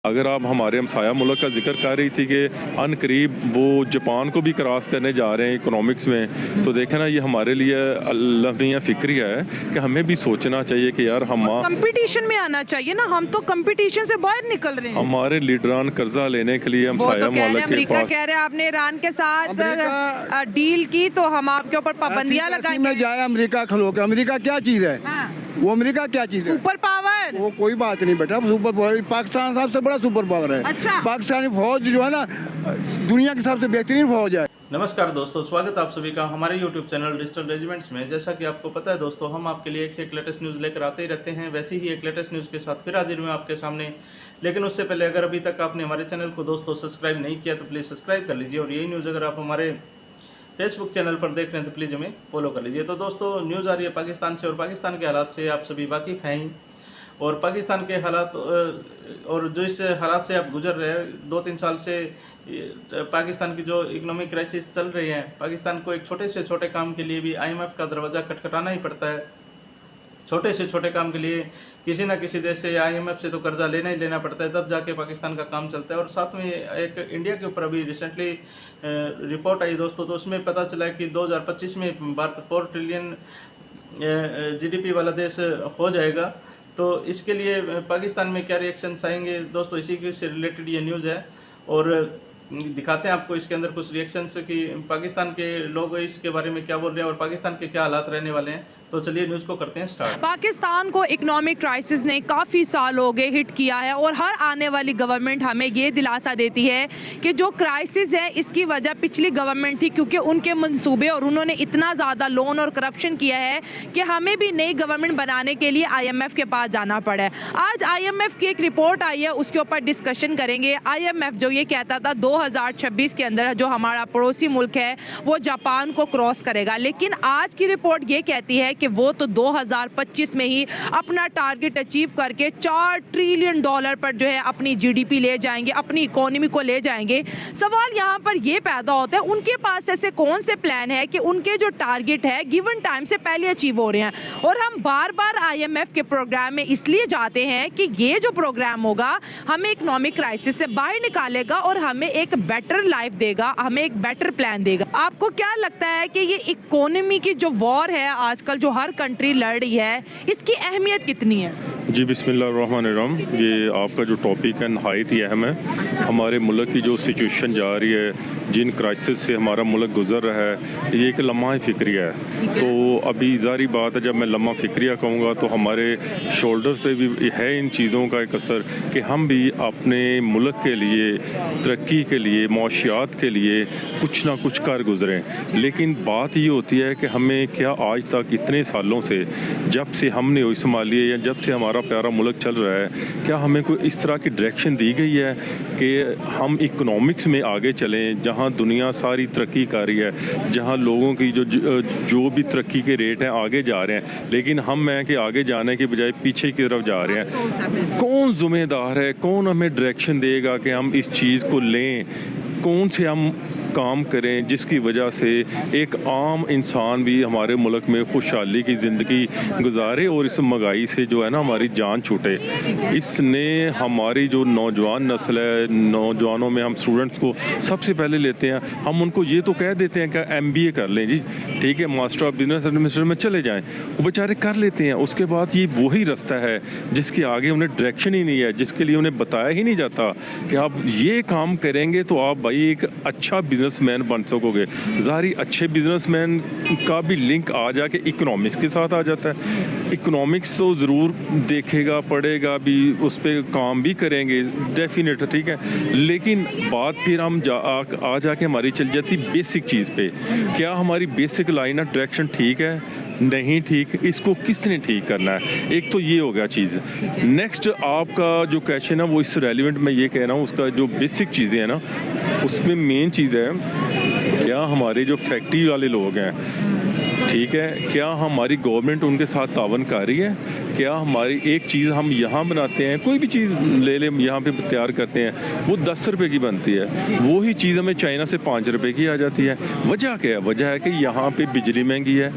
अगर आप हमारे हमसाया मुल्क का जिक्र कर रही थी कि अनकरीब वो जापान को भी क्रॉस करने जा रहे हैं इकोनॉमिक्स में, तो देखें ना, ये हमारे लिए अल्लाह फिक्रिया है कि हमें भी सोचना चाहिए कि यार हम कंपटीशन में आना चाहिए ना। हम तो कंपटीशन से बाहर निकल रहे हैं। हमारे लीडरान कर्जा लेने के लिए हमसाया मुल्क के अमेरिका पास कह रहे हैं आपने ईरान के साथ डील की तो हम आपके ऊपर पाबंदियां लगाएंगे। जाए अमेरिका खलो के, अमेरिका क्या चीज है? वो अमेरिका क्या चीज है? Super power. वो कोई बात नहीं बेटा, सुपर पावर पाकिस्तान सबसे बड़ा सुपर पावर है। अच्छा। पाकिस्तानी फौज जो है ना दुनिया की सबसे बेहतरीन फौज है। नमस्कार दोस्तों, स्वागत है आप सभी का हमारे YouTube चैनल डिजिटल रेजिमेंट्स में। जैसा कि आपको पता है दोस्तों, हम आपके लिए एक से एक लेटेस्ट न्यूज़ लेकर आते ही रहते हैं। वैसे ही एक लेटेस्ट न्यूज़ के साथ फिर हाजिर हुए आपके सामने। लेकिन उससे पहले अगर अभी तक आपने हमारे चैनल को दोस्तों सब्सक्राइब नहीं किया तो प्लीज़ सब्सक्राइब कर लीजिए, और यही न्यूज़ अगर आप हमारे फेसबुक चैनल पर देख रहे हैं तो प्लीज़ हमें फॉलो कर लीजिए। तो दोस्तों, न्यूज़ आ रही है पाकिस्तान से, और पाकिस्तान के हालात से आप सभी वाकिफ़ हैं ही। और पाकिस्तान के हालात और जो इस हालात से आप गुजर रहे हैं 2-3 साल से, पाकिस्तान की जो इकोनॉमिक क्राइसिस चल रही है, पाकिस्तान को एक छोटे से छोटे काम के लिए भी IMF का दरवाज़ा खटखटाना ही पड़ता है। छोटे से छोटे काम के लिए किसी ना किसी देश से या IMF से तो कर्जा लेना ही लेना पड़ता है, तब जाके पाकिस्तान का काम चलता है। और साथ में एक इंडिया के ऊपर अभी रिसेंटली रिपोर्ट आई दोस्तों, तो उसमें पता चला कि 2025 में भारत 4 ट्रिलियन GDP वाला देश हो जाएगा। तो इसके लिए पाकिस्तान में क्या रिएक्शंस आएंगे दोस्तों, इसी से रिलेटेड ये न्यूज़ है। और दिखाते हैं आपको इसके अंदर कुछ रिएक्शंस कि पाकिस्तान के लोग इसके बारे में क्या बोल रहे हैं और पाकिस्तान के क्या हालात रहने वाले हैं। तो चलिए न्यूज़ को करते हैं स्टार्ट। पाकिस्तान को इकोनॉमिक क्राइसिस ने काफ़ी साल हो गए हिट किया है, और हर आने वाली गवर्नमेंट हमें ये दिलासा देती है कि जो क्राइसिस है इसकी वजह पिछली गवर्नमेंट थी, क्योंकि उनके मंसूबे और उन्होंने इतना ज़्यादा लोन और करप्शन किया है कि हमें भी नई गवर्नमेंट बनाने के लिए IMF के पास जाना पड़ा है। आज IMF की एक रिपोर्ट आई है, उसके ऊपर डिस्कशन करेंगे। IMF जो ये कहता था 2026 के अंदर जो हमारा पड़ोसी मुल्क है वो जापान को क्रॉस करेगा, लेकिन आज की रिपोर्ट ये कहती है कि वो तो 2025 में ही अपना टारगेट अचीव करके $4 ट्रिलियन पर जो है अपनी GDP ले जाएंगे, अपनी इकोनॉमी को ले जाएंगे। सवाल यहाँ पर ये पैदा होता है, उनके पास ऐसे कौन से प्लान है कि उनके जो टारगेट है गिवन टाइम से पहले अचीव हो रहे हैं। और हम बार बार IMF के प्रोग्राम में इसलिए जाते हैं कि ये जो प्रोग्राम होगा हमें इकोनॉमिक क्राइसिस से बाहर निकालेगा और हमें एक बेटर लाइफ देगा, हमें एक बेटर प्लान देगा। आपको क्या लगता है कि ये इकोनॉमी की जो वॉर है आजकल जो हर कंट्री लड़ रही है, इसकी अहमियत कितनी है? जी बिस्मिल्लाहिर्रहमानिर्रहीम। ये आपका जो टॉपिक है नहायत ही अहम है। हमारे मुल्क की जो सिचुएशन जा रही है, जिन क्राइसिस से हमारा मुल्क गुजर रहा है, ये एक लम्हा फिक्रिया है। तो अभी ज़ारी बात है, जब मैं लम्हा फिक्रिया कहूँगा तो हमारे शोल्डर पे भी है इन चीज़ों का एक असर कि हम भी अपने मुल्क के लिए, तरक्की के लिए, माशियात के लिए कुछ ना कुछ कर गुजरें। लेकिन बात ये होती है कि हमें क्या आज तक इतने सालों से, जब से हमने संभाली या जब से हमारा प्यारा मुल्क चल रहा है, क्या हमें कोई इस तरह की डायरेक्शन दी गई है कि हम इकोनॉमिक्स में आगे चलें, जहां दुनिया सारी तरक्की कर रही है, जहां लोगों की जो भी तरक्की के रेट हैं आगे जा रहे हैं, लेकिन हम हैं कि आगे जाने के बजाय पीछे की तरफ जा रहे हैं। कौन जिम्मेदार है, कौन हमें डायरेक्शन देगा कि हम इस चीज़ को लें, कौन से हम काम करें जिसकी वजह से एक आम इंसान भी हमारे मुल्क में खुशहाली की ज़िंदगी गुजारे और इस महंगाई से जो है ना हमारी जान छूटे। इसने हमारी जो नौजवान नस्ल है, नौजवानों में हम स्टूडेंट्स को सबसे पहले लेते हैं, हम उनको ये तो कह देते हैं कि MBA कर लें जी, ठीक है, मास्टर ऑफ बिजनेस एडमिनिस्ट्रेशन में चले जाएं, वो बेचारे कर लेते हैं। उसके बाद ये वही रास्ता है जिसके आगे उन्हें डायरेक्शन ही नहीं है, जिसके लिए उन्हें बताया ही नहीं जाता कि आप ये काम करेंगे तो आप भाई एक अच्छा बिजनेसमैन बन सकोगे। ज़ाहिर अच्छे बिजनेसमैन का भी लिंक आ जाके इकोनॉमिक्स के साथ आ जाता है। इकोनॉमिक्स तो ज़रूर देखेगा, पढ़ेगा भी, उस पर काम भी करेंगे डेफिनेट, ठीक है। लेकिन बात फिर हम आ जाके हमारी चल जाती बेसिक चीज़ पे। क्या हमारी बेसिक लाइन ऑफ डायरेक्शन ठीक है, नहीं ठीक, इसको किसने ठीक करना है? एक तो ये हो गया चीज़। नेक्स्ट आपका जो क्वेश्चन है वो इस रेलिवेंट मैं ये कह रहा हूँ, उसका जो बेसिक चीज़ें हैं ना, उसमें मेन चीज़ है क्या हमारे जो फैक्ट्री वाले लोग हैं, ठीक है, क्या हमारी गवर्नमेंट उनके साथ तावन कर रही है? क्या हमारी एक चीज़ हम यहाँ बनाते हैं, कोई भी चीज़ ले लें यहाँ पे तैयार करते हैं, वो 10 रुपए की बनती है, वही चीज़ हमें चाइना से 5 रुपए की आ जाती है। वजह क्या है? वजह है कि यहाँ पे बिजली महंगी है,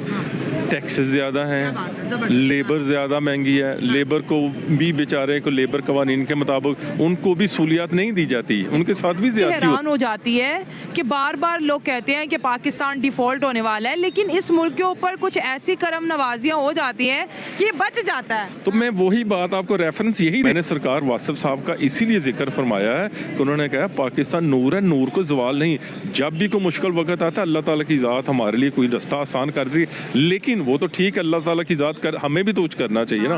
टैक्सेस ज़्यादा हैं, लेबर ज़्यादा महंगी है, लेबर को भी बेचारे को लेबर कवानीन के मुताबिक उनको भी सहूलियात नहीं दी जाती, उनके साथ भी ज़्यादती हैरान हो जाती है कि बार बार लोग कहते हैं कि पाकिस्तान डिफ़ॉल्ट होने वाला है, लेकिन इस मुल्क के ऊपर कुछ ऐसी करम नवाजियाँ हो जाती हैं कि ये बच जाता है। तो मैं वही बात आपको रेफरेंस यही मैंने सरकार वासिफ साहब का इसीलिए जिक्र फरमाया है कि उन्होंने कहा पाकिस्तान नूर है, नूर को जवाल नहीं। जब भी कोई मुश्किल वक्त आता है अल्लाह ताला की ज़ात हमारे लिए कोई रास्ता आसान कर दी, लेकिन वो तो ठीक है, अल्लाह ताला की ज़ात कर हमें भी तो कुछ करना चाहिए ना,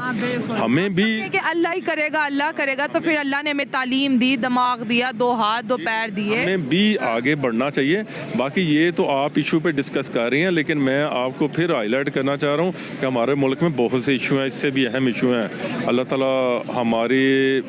हमें भी कि अल्लाह ही करेगा, अल्लाह करेगा। तो फिर अल्लाह ने हमें तालीम दी, दिमाग दिया, 2 हाथ 2 पैर दिए, हमें भी आगे बढ़ना चाहिए। बाकी ये तो आप इशू पे डिस्कस कर रही हैं, लेकिन मैं आपको फिर हाईलाइट करना चाह रहा हूँ कि हमारे मुल्क में बहुत से इशू हैं, इससे भी अहम इशू हैं। अल्लाह ताला हमारे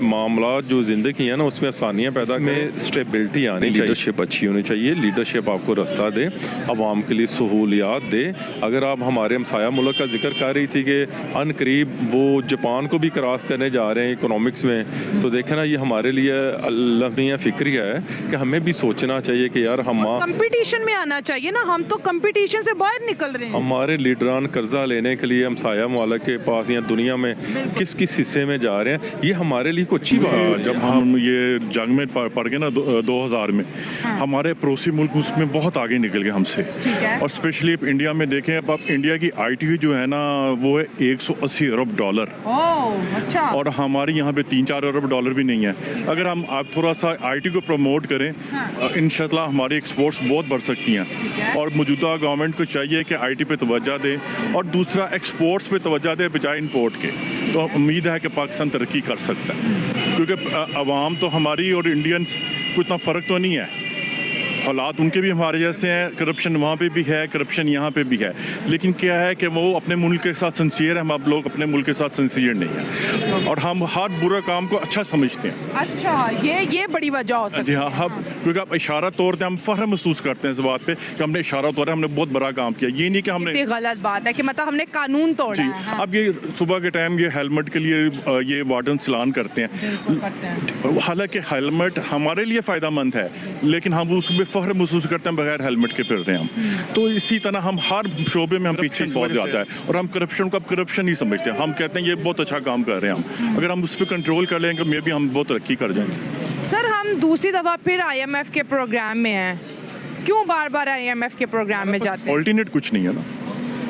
मामला जो ज़िंदगी है ना उसमें आसानियाँ पैदा में स्टेबिलिटी आनी चाहिए, लीडरशिप अच्छी होनी चाहिए, लीडरशिप आपको रास्ता दे, आवाम के लिए सहूलियात दे। अगर आप हमारे हमसाया मुल्क का जिक्र कर रही थी कि अनकरीब वो जापान को भी क्रॉस करने जा रहे हैं इकोनॉमिक्स में, तो देखें ना ये हमारे लिए अल्लाह फिक्रिया है कि हमें भी सोचना चाहिए कि यार हम कंपटीशन में आना चाहिए ना, हम तो कंपटीशन से बाहर निकल रहे हैं। हमारे लीडरान कर्जा लेने के लिए हमसाया मुल्क के पास या दुनिया में किस किस हिस्से में जा रहे हैं, ये हमारे लिए कुछ अच्छी बात है। जब हम ये जंग में पड़ गए ना 2000 में, हमारे पड़ोसी मुल्क उसमें बहुत आगे निकल गए हमसे, और स्पेशली इंडिया में देखें, अब आप इंडिया की आईटी जो है ना वो है 180 अरब डॉलर, अच्छा। और हमारे यहाँ पे 3-4 अरब डॉलर भी नहीं है। अगर हम आप थोड़ा सा आईटी को प्रमोट करें, इंशाल्लाह हमारी एक्सपोर्ट्स बहुत बढ़ सकती हैं, और मौजूदा गवर्नमेंट को चाहिए कि आईटी पे तवज्जो दे और दूसरा एक्सपोर्ट्स पे तवज्जो दे बजाय इंपोर्ट के। तो उम्मीद है कि पाकिस्तान तरक्की कर सकता है, क्योंकि आवाम तो हमारी और इंडियंस को इतना फ़र्क तो नहीं है, हालात उनके भी हमारे जैसे हैं, करप्शन वहाँ पे भी है, करप्शन यहाँ पे भी है, लेकिन क्या है कि वो अपने मुल्क के साथ सिंसियर है, हम आप लोग अपने मुल्क के साथ सिंसियर नहीं है, और हम हर बुरा काम को अच्छा समझते हैं। अच्छा, ये बड़ी वजह हो सकती है। जी हाँ, हम क्योंकि आप इशारा तौर पे हम फख्र महसूस करते हैं इस बात पे कि हमने इशारा तौर पे हमने बहुत बड़ा काम किया, ये नहीं कि हमने कितनी गलत बात है कि मतलब हमने कानून तोड़ा जी। है। हाँ। अब ये सुबह के टाइम ये हेलमेट के लिए ये वार्डन चलान करते हैं, हालांकि हेलमेट हमारे लिए फ़ायदेमंद है, लेकिन हम उसमें फ़ख्र महसूस करते हैं बगैर हेलमेट के फिरते हैं हम। तो इसी तरह हम हर शोबे में हम पीछे बहुत ज़्यादा है, और हम करप्शन को अब करप्शन नहीं समझते, हम कहते हैं ये बहुत अच्छा काम कर रहे हैं हम, अगर हम उस पर कंट्रोल कर लेंगे मे भी हम बहुत तरक्की कर जाएंगे। सर, हम दूसरी दफ़ा फिर IMF के प्रोग्राम में हैं, क्यों बार बार IMF के प्रोग्राम में जाते हैं? ऑल्टरनेट कुछ नहीं है ना,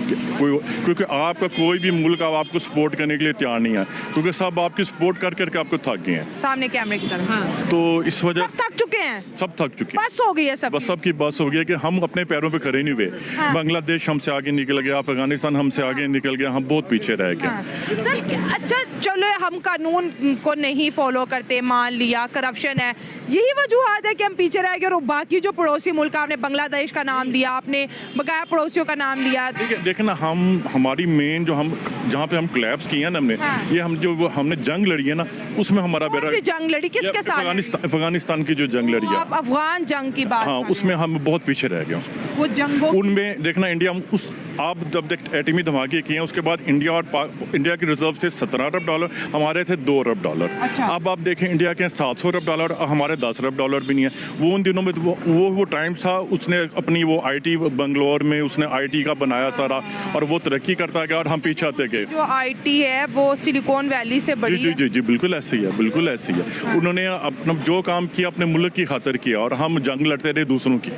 क्योंकि आपका कोई भी मुल्क आपको सपोर्ट करने के लिए तैयार नहीं है, क्योंकि सब आपकी सपोर्ट कर करके आपको थक गए हैं सामने कैमरे की तरफ। हाँ। तो इस वजह सब थक चुके हैं, सब थक चुके हैं, बस हो गई है सब। बस सबकी बस हो गई है कि हम अपने पैरों पे खड़े नहीं हुए। हाँ। बांग्लादेश हमसे आगे निकल गया, अफगानिस्तान हमसे आगे निकल गया, हम बहुत पीछे रह गए। हाँ। सर, अच्छा चलो हम कानून को नहीं फॉलो करते, मान लिया करप्शन है, यही वजूहत है कि हम पीछे रह गए, और बाकी जो पड़ोसी मुल्क, आपने बांग्लादेश का नाम लिया, आपने बगैर पड़ोसियों का नाम लिया। देखना हमारी मेन जो हम जहाँ पे हम क्लैब्स किए हैं ना हमने, हाँ। ये हम जो हमने जंग लड़ी है ना उसमें हमारा बेरा जंग लड़ी किसके साथ? अफगानिस्तान की जो जंग लड़ी है, आप अफगान जंग की बात। हाँ, उसमें हम बहुत पीछे रह गए। वो जंगों उनमें देखना इंडिया उस आप जब एटमी धमाके किए हैं उसके बाद इंडिया के रिजर्व थे 17 अरब डॉलर, हमारे थे 2 अरब डॉलर। अच्छा। अब आप देखें इंडिया के 700 अरब डॉलर, हमारे 10 अरब डॉलर भी नहीं है। वो उन दिनों में वो टाइम था, उसने अपनी वो IT बंगलोर में उसने IT का बनाया सारा, और वो तरक्की करता गया और हम पीछे आते गए। जो IT है वो सिलिकॉन वैली से बड़ी जी जी जी बिल्कुल ऐसे ही है, बिल्कुल ऐसे ही है। उन्होंने अपना जो काम किया अपने मुल्क की खातिर किया, और हम जंग लड़ते रहे दूसरों की।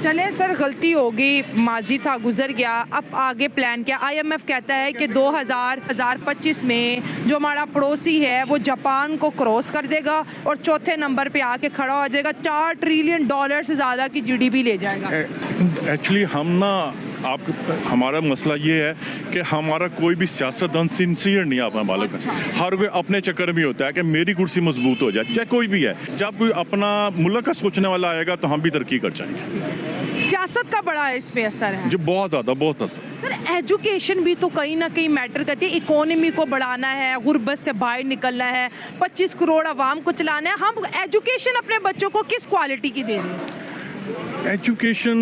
चले सर, गलती होगी, माजी था, गुजर गया, अब आगे प्लान क्या? IMF कहता है कि 2025 में जो हमारा पड़ोसी है वो जापान को क्रॉस कर देगा और चौथे नंबर पे आके खड़ा हो जाएगा, $4 ट्रिलियन से ज़्यादा की GDP ले जाएगा। एक्चुअली हम ना हमारा मसला ये है कि हमारा कोई भी सियासतदान सिंसियर नहीं है मालूम है। हर कोई अपने चक्कर में होता है कि मेरी कुर्सी मजबूत हो जाए, चाहे कोई भी है। जब कोई अपना मुल्क का सोचने वाला आएगा तो हम भी तरक्की कर जाएंगे। सियासत का बड़ा इस पे असर है जो बहुत ज़्यादा, बहुत असर। सर, एजुकेशन भी तो कहीं ना कहीं मैटर करती है, इकोनॉमी को बढ़ाना है, गुर्बत से बाहर निकलना है, 25 करोड़ आवाम को चलाना है, हम एजुकेशन अपने बच्चों को किस क्वालिटी की दे रहे हैं? एजुकेशन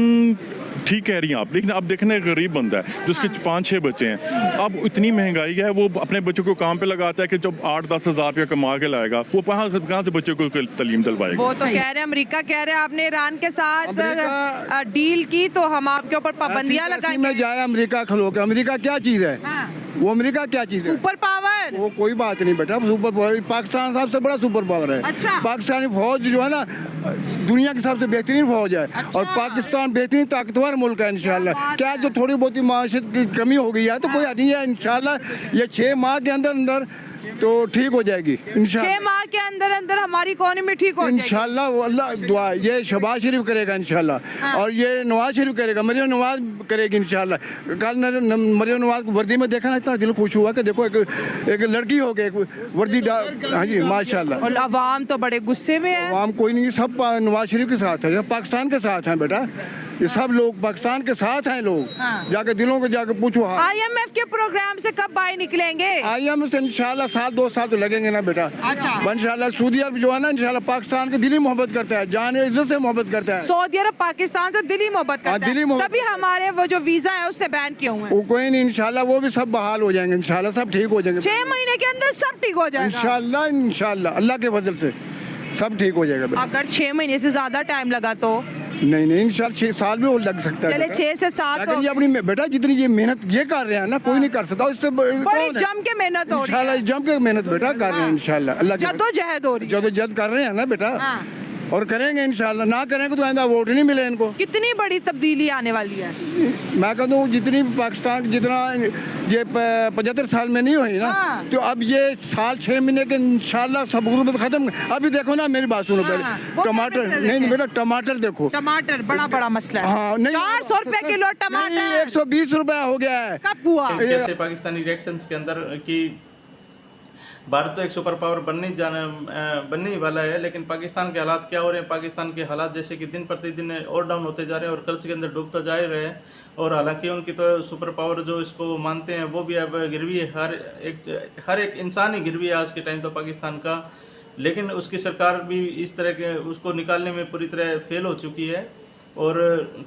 ठीक कह रही हैं आप, लेकिन अब देखना एक गरीब बंदा है जिसके 5-6 बच्चे हैं, अब इतनी महंगाई है, वो अपने बच्चों को काम पे लगाता है कि जब 8-10 हज़ार रुपया कमा के लाएगा, वो कहाँ से बच्चों को तालीम दिलवाएगा। वो तो कह रहे हैं, अमेरिका कह रहे हैं आपने ईरान के साथ डील की तो हम आपके ऊपर पाबंदियां में लगाएंगे। जाए अमेरिका खलो के, अमेरिका क्या चीज है? हाँ। वो अमेरिका क्या चीज है? Super power. वो कोई बात नहीं बेटा, सुपर पावर पाकिस्तान सबसे बड़ा सुपर पावर है। अच्छा। पाकिस्तानी फौज जो है ना दुनिया की सबसे बेहतरीन फौज है। अच्छा। और पाकिस्तान बेहतरीन ताकतवर मुल्क है इंशाल्लाह। क्या जो थोड़ी बहुत माशियत की कमी हो गई है तो कोई नहीं है, इंशाल्लाह ये 6 माह के अंदर अंदर तो ठीक हो जाएगी इंशाल्लाह। 6 माह के अंदर अंदर हमारी इकोनॉमी ठीक हो जाएगी इंशाल्लाह। वो अल्लाह दुआ, ये शहबाज शरीफ करेगा इंशाल्लाह। हाँ। और ये नवाज शरीफ करेगा, मरियम नवाज करेगी इंशाल्लाह। कल मरियम नवाज को वर्दी में देखा ना, इतना दिल खुश हुआ कि देखो एक लड़की हो गई, एक वर्दी हाँ जी माशाल्लाह। और अवाम तो बड़े गुस्से में है। आवाम कोई नहीं, सब नवाज शरीफ के साथ है, पाकिस्तान के साथ हैं बेटा, ये सब लोग पाकिस्तान के साथ हैं लोग। हाँ। जाके दिलों को जाके पूछो। हाँ IMF के प्रोग्राम से कब बाहर निकलेंगे? IMF से इंशाल्लाह 1-2 साल तो लगेंगे ना बेटा। अच्छा। इंशाल्लाह सऊदी अरब जो है ना इंशाल्लाह पाकिस्तान के दिली मोहब्बत करता है, जान इज्जत से मोहब्बत करता है। सऊदी अरब पाकिस्तान से दिली मोहब्बत करता दिली है, मोहब्बत। तभी हमारे वो जो वीजा है उससे बैन किए हुए हैं। वो कोई नहीं, इंशाल्लाह वो भी सब बहाल हो जाएंगे, इंशाल्लाह सब ठीक हो जाएंगे 6 महीने के अंदर सब ठीक हो जाएगा इंशाल्लाह। इंशाल्लाह अल्लाह के फजल से सब ठीक हो जाएगा बेटा। अगर 6 महीने से ज्यादा टाइम लगा तो नहीं इंशाल्लाह 6 साल भी और लग सकता है चले बेटा। 6 से 7 लेकिन ये अपनी बेटा जितनी ये मेहनत ये कर रहे हैं ना, कोई नहीं कर सकता इससे बड़ी जम के मेहनत हो रही इंशाल्लाह है, जम के मेहनत बेटा कर रहे हैं इंशाल्लाह। अल्लाह के जद्दोजहद हो रही है। जद्दोजहद कर रहे हैं ना बेटा, हाँ। और करेंगे इंशाल्लाह। ना करेंगे तो आइंदा वोट नहीं मिले इनको। कितनी बड़ी तब्दीली आने वाली है। मैं कहता हूँ जितनी पाकिस्तान जितना ये 75 साल में नहीं हुई ना, हाँ। तो अब ये साल 6 महीने के इंशाल्लाह सब गुर्बत खत्म। अभी देखो ना, मेरी बात सुनो हाँ, पहले। हाँ। वो टमाटर टमाटर नहीं देखें। बेटा, टमाटर देखो। टमाटर बड़ा मसला है। हाँ नहीं 400 रुपए किलो टमाटर 120 रुपया हो गया है। कब हुआ? कैसे पाकिस्तानी रिएक्शंस के अंदर कि भारत तो एक सुपर पावर बनने ही वाला है, लेकिन पाकिस्तान के हालात क्या हो रहे हैं? पाकिस्तान के हालात जैसे कि दिन प्रतिदिन और डाउन होते जा रहे हैं और कर्ज के अंदर डूबता जा रहे हैं। और हालांकि उनकी तो सुपर पावर जो इसको मानते हैं वो भी अब गिरवी है, हर एक इंसान ही गिरवी है आज के टाइम तो पाकिस्तान का। लेकिन उसकी सरकार भी इस तरह के उसको निकालने में पूरी तरह फेल हो चुकी है और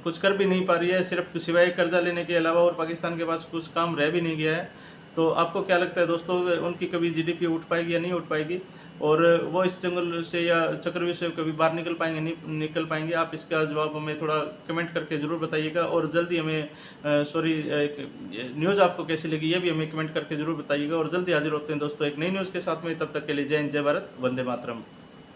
कुछ कर भी नहीं पा रही है, सिर्फ सिवाय कर्जा लेने के अलावा। और पाकिस्तान के पास कुछ काम रह भी नहीं गया है। तो आपको क्या लगता है दोस्तों, उनकी कभी GDP उठ पाएगी या नहीं उठ पाएगी? और वो इस जंगल से या चक्रव्यूह से कभी बाहर निकल पाएंगे नहीं निकल पाएंगे? आप इसका जवाब हमें थोड़ा कमेंट करके ज़रूर बताइएगा। और जल्दी हमें न्यूज़ आपको कैसी लगी ये भी हमें कमेंट करके ज़रूर बताइएगा। और जल्दी हाजिर होते हैं दोस्तों एक नई न्यूज़ के साथ में। तब तक के लिए जय हिंद, जय भारत, वंदे मातरम।